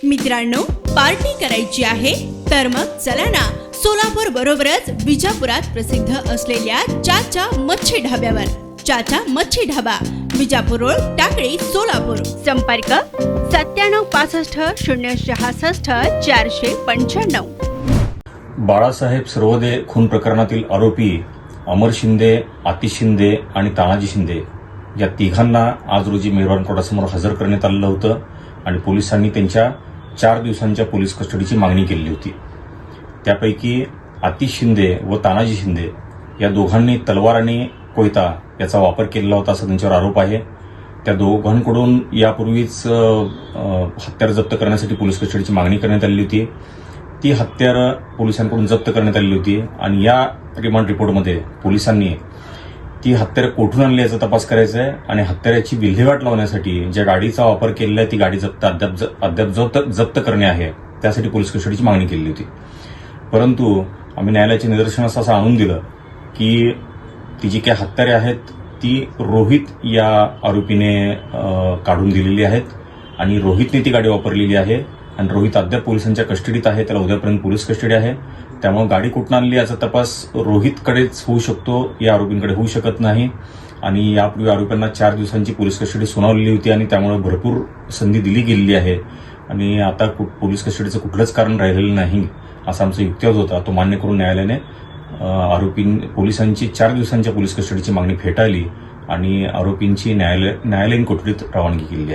मित्रांनो, पार्टी करायची आहे तर मग चला ना, सोलापूर बरोबरच विजापुरात प्रसिद्ध असलेल्या चाचा मच्छी ढाब्यावर. चाचा मच्छी ढाबा, विजापूर रोड, टाकळी, सोलापूर. संपर्क 9765 066 495. बाळासाहेब सर्वदे खून प्रकरणातील आरोपी अमर शिंदे, आतिश शिंदे आणि तानाजी शिंदे या तिघांना आज रोजी मेहरबान कोर्टासमोर हजर करण्यात आलेलं होतं आणि पोलिसांनी त्यांच्या 4 दिवसांच्या पोलीस कस्टडीची मागणी केली होती. त्यापैकी आतिश शिंदे व तानाजी शिंदे या दोघांनी तलवार आणि कोयता याचा वापर केलेला होता असा त्यांच्यावर आरोप आहे. त्या दोघांकडून यापूर्वीच हत्यार जप्त करण्यासाठी पोलीस कस्टडीची मागणी करण्यात आली होती. ती हत्यारं पोलिसांकडून जप्त करण्यात आली होती आणि या रिमांड रिपोर्टमध्ये पोलिसांनी ती हत्यारं कोठून आणली याचा तपास करायचा आहे आणि हत्याराची विल्हेवाट लावण्यासाठी ज्या गाडीचा वापर केलेला आहे ती गाडी अद्याप जप्त करणे आहे, त्यासाठी पोलीस कस्टडीची मागणी केली होती. परंतु आम्ही न्यायालयाच्या निदर्शनास असं आणून दिलं की ती जी काही हत्यारे आहेत ती रोहित या आरोपीने काढून दिलेली आहेत आणि रोहितने ती गाडी वापरलेली आहे आणि रोहित अद्याप पोलिसांच्या कस्टडीत आहे. त्याला उद्यापर्यंत पोलीस कस्टडी आहे. त्यामुळे गाडी कुठून आणली याचा तपास रोहितकडेच होऊ शकतो, या आरोपींकडे होऊ शकत नाही. आणि यापूर्वी आरोपींना 4 दिवसांची पोलीस कस्टडी सुनावलेली होती आणि त्यामुळे भरपूर संधी दिली गेलेली आहे आणि आता पोलीस कस्टडीचं कुठलंच कारण राहिलेलं नाही असा आमचा युक्तिवाद होता. तो मान्य करून न्यायालयाने पोलिसांची 4 दिवसांच्या पोलीस कस्टडीची मागणी फेटाळली आणि आरोपींची न्यायालयीन कोठडीत रवानगी केली आहे.